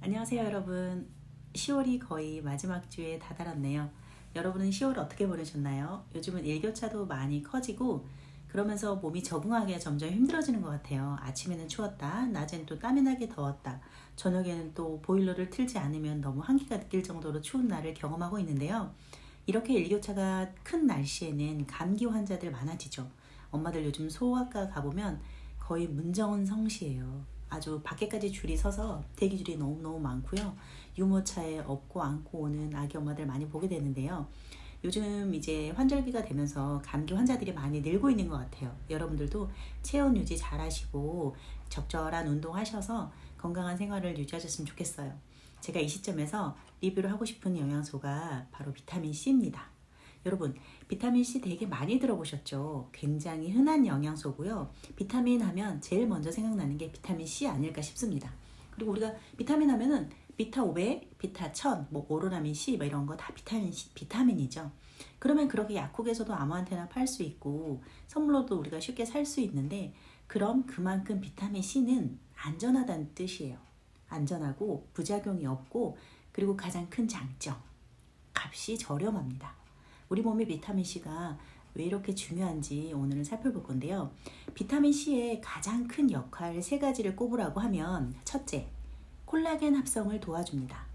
안녕하세요 여러분. 10월이 거의 마지막 주에 다다랐네요. 여러분은 10월 어떻게 보내셨나요? 요즘은 일교차도 많이 커지고 그러면서 몸이 적응하기가 점점 힘들어지는 것 같아요. 아침에는 추웠다, 낮엔 또 땀이 나게 더웠다, 저녁에는 또 보일러를 틀지 않으면 너무 한기가 느낄 정도로 추운 날을 경험하고 있는데요. 이렇게 일교차가 큰 날씨에는 감기 환자들 많아지죠. 엄마들 요즘 소아과 가보면 거의 문정원성시예요. 아주 밖에까지 줄이 서서 대기줄이 너무너무 많고요. 유모차에 업고 안고 오는 아기 엄마들 많이 보게 되는데요. 요즘 이제 환절기가 되면서 감기 환자들이 많이 늘고 있는 것 같아요. 여러분들도 체온 유지 잘 하시고 적절한 운동 하셔서 건강한 생활을 유지하셨으면 좋겠어요. 제가 이 시점에서 리뷰를 하고 싶은 영양소가 바로 비타민 C입니다. 여러분, 비타민 C 되게 많이 들어보셨죠? 굉장히 흔한 영양소고요. 비타민 하면 제일 먼저 생각나는 게 비타민 C 아닐까 싶습니다. 그리고 우리가 비타민 하면은 비타 500, 비타 1000, 뭐 오로라민 C 뭐 이런 거 다 비타민이죠. 그러면 그렇게 약국에서도 아무한테나 팔 수 있고 선물로도 우리가 쉽게 살 수 있는데, 그럼 그만큼 비타민 C는 안전하다는 뜻이에요. 안전하고 부작용이 없고, 그리고 가장 큰 장점, 값이 저렴합니다. 우리 몸의 비타민C가 왜 이렇게 중요한지 오늘은 살펴볼 건데요. 비타민C의 가장 큰 역할 세 가지를 꼽으라고 하면, 첫째, 콜라겐 합성을 도와줍니다.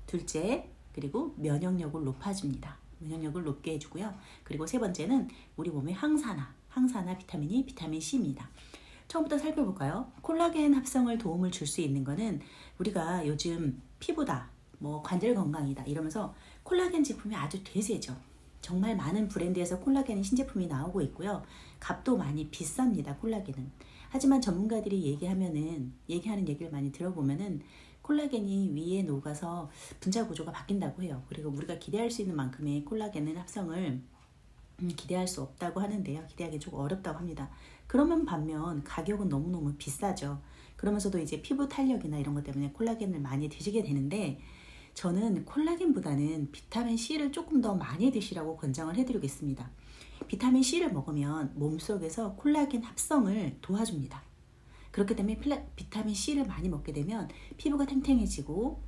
둘째, 그리고 면역력을 높아줍니다. 면역력을 높게 해주고요. 그리고 세 번째는 우리 몸의 항산화 비타민이 비타민C입니다. 처음부터 살펴볼까요? 콜라겐 합성을 도움을 줄 수 있는 거는, 우리가 요즘 피부다, 뭐 관절 건강이다 이러면서 콜라겐 제품이 아주 대세죠. 정말 많은 브랜드에서 콜라겐 신제품이 나오고 있고요. 값도 많이 비쌉니다, 콜라겐은. 하지만 전문가들이 얘기하는 얘기를 많이 들어보면은 콜라겐이 위에 녹아서 분자 구조가 바뀐다고 해요. 그리고 우리가 기대할 수 있는 만큼의 콜라겐은 합성을 기대할 수 없다고 하는데요. 기대하기 조금 어렵다고 합니다. 그러면 반면 가격은 너무너무 비싸죠. 그러면서도 이제 피부 탄력이나 이런 것 때문에 콜라겐을 많이 드시게 되는데, 저는 콜라겐보다는 비타민 C를 조금 더 많이 드시라고 권장을 해드리겠습니다. 비타민 C를 먹으면 몸속에서 콜라겐 합성을 도와줍니다. 그렇기 때문에 비타민 C를 많이 먹게 되면 피부가 탱탱해지고,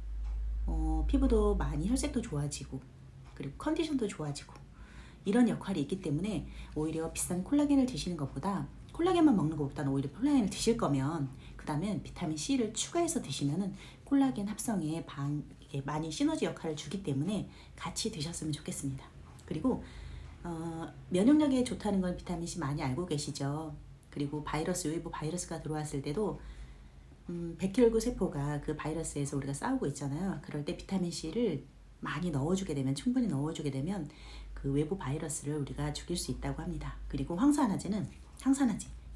피부도 많이 혈색도 좋아지고, 그리고 컨디션도 좋아지고, 이런 역할이 있기 때문에 오히려 비싼 콜라겐을 드시는 것보다, 콜라겐만 먹는 것보다는 오히려 콜라겐을 드실 거면 그 다음에 비타민 C를 추가해서 드시면은 콜라겐 합성에 이게 많이 시너지 역할을 주기 때문에 같이 드셨으면 좋겠습니다. 그리고 면역력에 좋다는 건 비타민 C 많이 알고 계시죠? 그리고 외부 바이러스가 들어왔을 때도 백혈구 세포가 그 바이러스에서 우리가 싸우고 있잖아요. 그럴 때 비타민 C를 많이 넣어주게 되면, 충분히 넣어주게 되면 그 외부 바이러스를 우리가 죽일 수 있다고 합니다. 그리고 항산화제,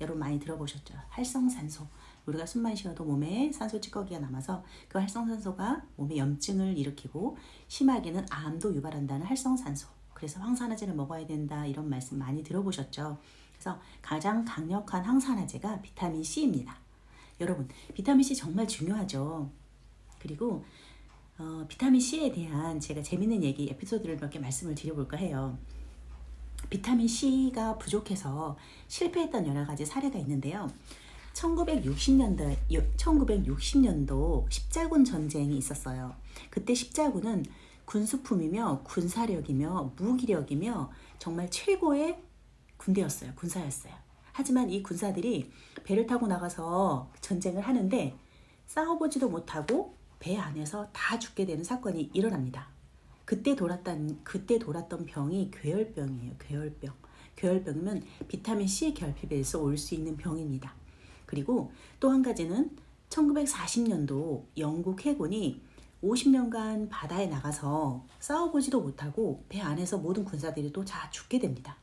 여러분 많이 들어보셨죠? 활성산소. 우리가 숨만 쉬어도 몸에 산소 찌꺼기가 남아서 그 활성산소가 몸에 염증을 일으키고 심하게는 암도 유발한다는 활성산소. 그래서 항산화제를 먹어야 된다, 이런 말씀 많이 들어보셨죠? 그래서 가장 강력한 항산화제가 비타민 C입니다. 여러분, 비타민 C 정말 중요하죠. 그리고 비타민 C에 대한 제가 재밌는 에피소드를 몇 개 말씀을 드려볼까 해요. 비타민 C가 부족해서 실패했던 여러 가지 사례가 있는데요. 1960년도 십자군 전쟁이 있었어요. 그때 십자군은 군수품이며 군사력이며 무기력이며 정말 최고의 군사였어요. 하지만 이 군사들이 배를 타고 나가서 전쟁을 하는데 싸워보지도 못하고 배 안에서 다 죽게 되는 사건이 일어납니다. 그때 돌았던 병이 괴혈병이에요. 괴혈병이면 비타민 C 결핍에서 올 수 있는 병입니다. 그리고 또 한 가지는 1940년도 영국 해군이 50년간 바다에 나가서 싸워보지도 못하고 배 안에서 모든 군사들이 또 다 죽게 됩니다.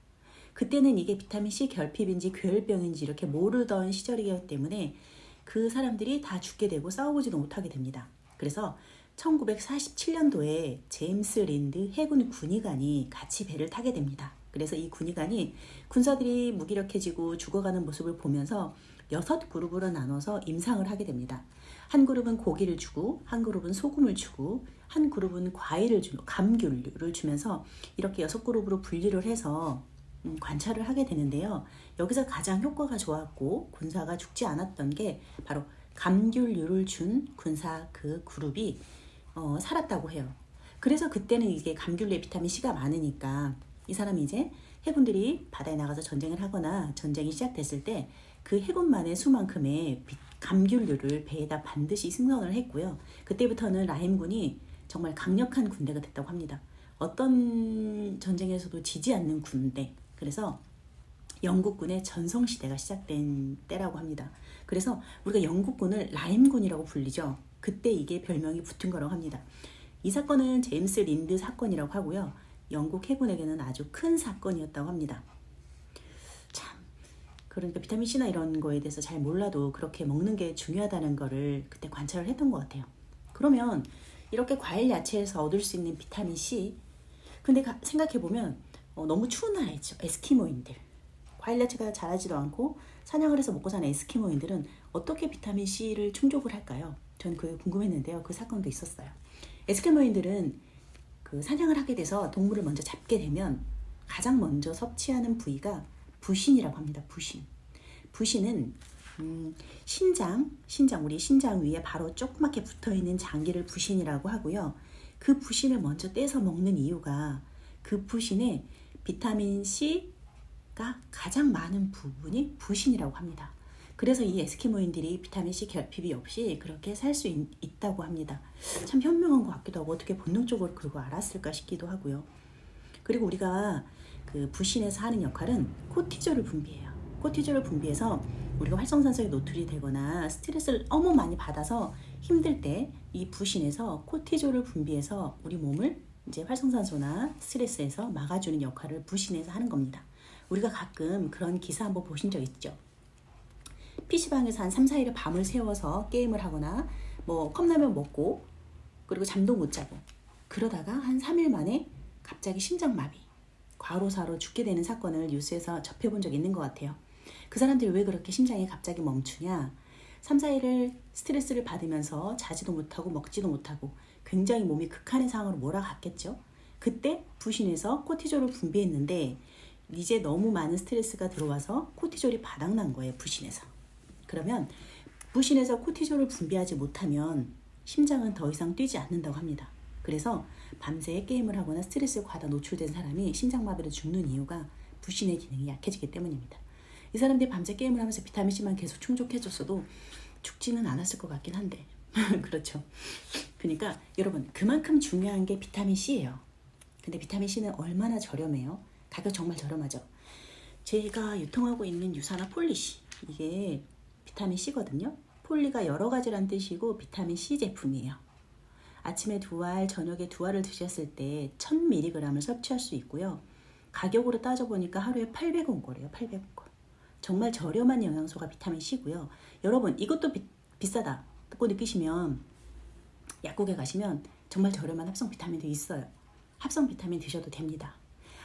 그때는 이게 비타민 C 결핍인지 괴혈병인지 이렇게 모르던 시절이기 때문에 그 사람들이 다 죽게 되고 싸워보지도 못하게 됩니다. 그래서 1947년도에 제임스 린드 해군 군의관이 같이 배를 타게 됩니다. 그래서 이 군의관이 군사들이 무기력해지고 죽어가는 모습을 보면서 6그룹으로 나눠서 임상을 하게 됩니다. 한 그룹은 고기를 주고, 한 그룹은 소금을 주고, 한 그룹은 감귤을 주면서 이렇게 6그룹으로 분리를 해서 관찰을 하게 되는데요. 여기서 가장 효과가 좋았고 군사가 죽지 않았던 게 바로 감귤류를 준 군사 그 그룹이 살았다고 해요. 그래서 그때는 이게 감귤류에 비타민 C가 많으니까 이 사람이 이제 해군들이 바다에 나가서 전쟁을 하거나 전쟁이 시작됐을 때 그 해군만의 수만큼의 감귤류를 배에다 반드시 승선을 했고요. 그때부터는 라임군이 정말 강력한 군대가 됐다고 합니다. 어떤 전쟁에서도 지지 않는 군대. 그래서 영국군의 전성시대가 시작된 때라고 합니다. 그래서 우리가 영국군을 라임군이라고 불리죠. 그때 이게 별명이 붙은 거라고 합니다. 이 사건은 제임스 린드 사건이라고 하고요. 영국 해군에게는 아주 큰 사건이었다고 합니다. 참, 그러니까 비타민C나 이런 거에 대해서 잘 몰라도 그렇게 먹는 게 중요하다는 거를 그때 관찰을 했던 것 같아요. 그러면 이렇게 과일 야채에서 얻을 수 있는 비타민C, 근데 생각해보면 너무 추운 나라에 있죠. 에스키모인들. 과일 야채가 자라지도 않고 사냥을 해서 먹고 사는 에스키모인들은 어떻게 비타민C를 충족을 할까요? 전 그게 궁금했는데요. 그 사건도 있었어요. 에스키모인들은 그 사냥을 하게 돼서 동물을 먼저 잡게 되면 가장 먼저 섭취하는 부위가 부신이라고 합니다. 부신은 신장, 우리 신장 위에 바로 조그맣게 붙어있는 장기를 부신이라고 하고요. 그 부신을 먼저 떼서 먹는 이유가 그 부신에 비타민 C가 가장 많은 부분이 부신이라고 합니다. 그래서 이 에스키모인들이 비타민 C 결핍이 없이 그렇게 살 수 있다고 합니다. 참 현명한 것 같기도 하고 어떻게 본능적으로 그거 알았을까 싶기도 하고요. 그리고 우리가 그 부신에서 하는 역할은 코티졸을 분비해요. 코티졸을 분비해서 우리가 활성산소에 노출이 되거나 스트레스를 너무 많이 받아서 힘들 때 이 부신에서 코티졸을 분비해서 우리 몸을 이제 활성산소나 스트레스에서 막아주는 역할을 부신에서 하는 겁니다. 우리가 가끔 그런 기사 한번 보신 적 있죠? PC방에서 한 3, 4일을 밤을 새워서 게임을 하거나 뭐 컵라면 먹고 그리고 잠도 못 자고 그러다가 한 3일 만에 갑자기 심장마비, 과로사로 죽게 되는 사건을 뉴스에서 접해본 적이 있는 것 같아요. 그 사람들이 왜 그렇게 심장이 갑자기 멈추냐? 3, 4일을 스트레스를 받으면서 자지도 못하고 먹지도 못하고 굉장히 몸이 극한의 상황으로 몰아갔겠죠. 그때 부신에서 코티졸을 분비했는데 이제 너무 많은 스트레스가 들어와서 코티졸이 바닥난 거예요. 부신에서. 그러면 부신에서 코티졸을 분비하지 못하면 심장은 더 이상 뛰지 않는다고 합니다. 그래서 밤새 게임을 하거나 스트레스에 과다 노출된 사람이 심장마비로 죽는 이유가 부신의 기능이 약해지기 때문입니다. 이 사람들이 밤새 게임을 하면서 비타민C만 계속 충족해줬어도 죽지는 않았을 것 같긴 한데 그렇죠. 그러니까 여러분 그만큼 중요한 게 비타민C예요. 근데 비타민C는 얼마나 저렴해요? 가격 정말 저렴하죠. 제가 유통하고 있는 유산화 폴리시, 이게 비타민C거든요. 폴리가 여러 가지란 뜻이고 비타민C 제품이에요. 아침에 2알, 저녁에 2알을 드셨을 때 1000mg을 섭취할 수 있고요. 가격으로 따져보니까 하루에 800원 거래요. 800원 거. 정말 저렴한 영양소가 비타민C고요. 여러분 이것도 비싸다고 느끼시면 약국에 가시면 정말 저렴한 합성 비타민도 있어요. 합성 비타민 드셔도 됩니다.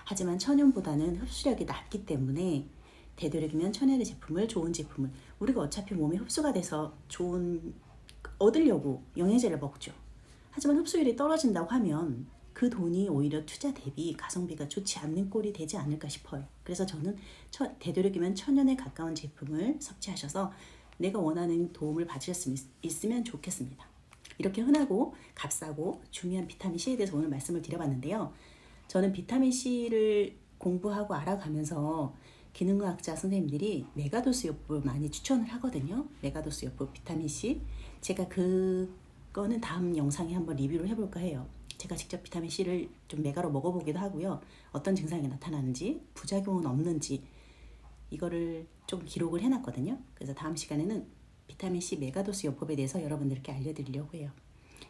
하지만 천연보다는 흡수력이 낮기 때문에 되도록이면 천연의 제품을, 좋은 제품을, 우리가 어차피 몸에 흡수가 돼서 좋은 얻으려고 영양제를 먹죠. 하지만 흡수율이 떨어진다고 하면 그 돈이 오히려 투자 대비 가성비가 좋지 않는 꼴이 되지 않을까 싶어요. 그래서 저는 되도록이면 천연에 가까운 제품을 섭취하셔서 내가 원하는 도움을 받으실 수 있으면 좋겠습니다. 이렇게 흔하고 값싸고 중요한 비타민C에 대해서 오늘 말씀을 드려봤는데요. 저는 비타민C를 공부하고 알아가면서 기능과학자 선생님들이 메가도스 요법을 많이 추천을 하거든요. 메가도스 요법 비타민C. 제가 그거는 다음 영상에 한번 리뷰를 해볼까 해요. 제가 직접 비타민C를 좀 메가로 먹어보기도 하고요. 어떤 증상이 나타나는지, 부작용은 없는지 이거를 좀 기록을 해놨거든요. 그래서 다음 시간에는 비타민C 메가도스 요법에 대해서 여러분들께 알려드리려고 해요.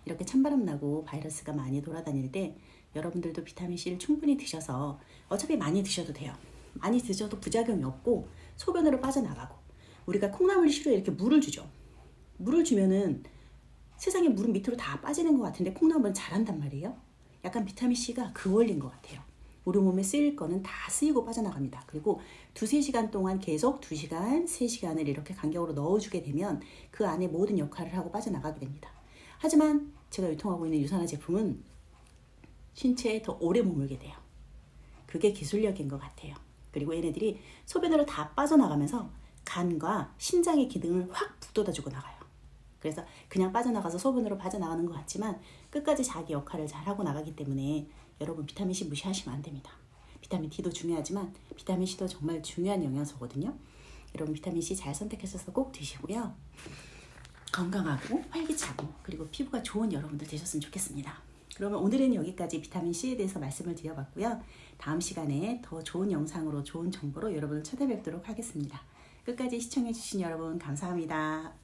이렇게 찬바람 나고 바이러스가 많이 돌아다닐 때 여러분들도 비타민C를 충분히 드셔서, 어차피 많이 드셔도 돼요. 많이 드셔도 부작용이 없고 소변으로 빠져나가고, 우리가 콩나물 시루에 이렇게 물을 주죠. 물을 주면은 세상에 물은 밑으로 다 빠지는 것 같은데 콩나물은 자란단 말이에요. 약간 비타민C가 그 원리인 것 같아요. 우리 몸에 쓰일 거는 다 쓰이고 빠져나갑니다. 그리고 2-3시간 동안 계속 2시간, 3시간을 이렇게 간격으로 넣어주게 되면 그 안에 모든 역할을 하고 빠져나가게 됩니다. 하지만 제가 유통하고 있는 유산화 제품은 신체에 더 오래 머물게 돼요. 그게 기술력인 것 같아요. 그리고 얘네들이 소변으로 다 빠져나가면서 간과 심장의 기능을 확 북돋아주고 나가요. 그래서 그냥 빠져나가서 소변으로 빠져나가는 것 같지만 끝까지 자기 역할을 잘 하고 나가기 때문에 여러분 비타민C 무시하시면 안 됩니다. 비타민 D도 중요하지만 비타민C도 정말 중요한 영양소거든요. 여러분 비타민C 잘 선택하셔서 꼭 드시고요. 건강하고 활기차고 그리고 피부가 좋은 여러분들 되셨으면 좋겠습니다. 그러면 오늘은 여기까지 비타민C에 대해서 말씀을 드려봤고요. 다음 시간에 더 좋은 영상으로 좋은 정보로 여러분을 찾아뵙도록 하겠습니다. 끝까지 시청해주신 여러분 감사합니다.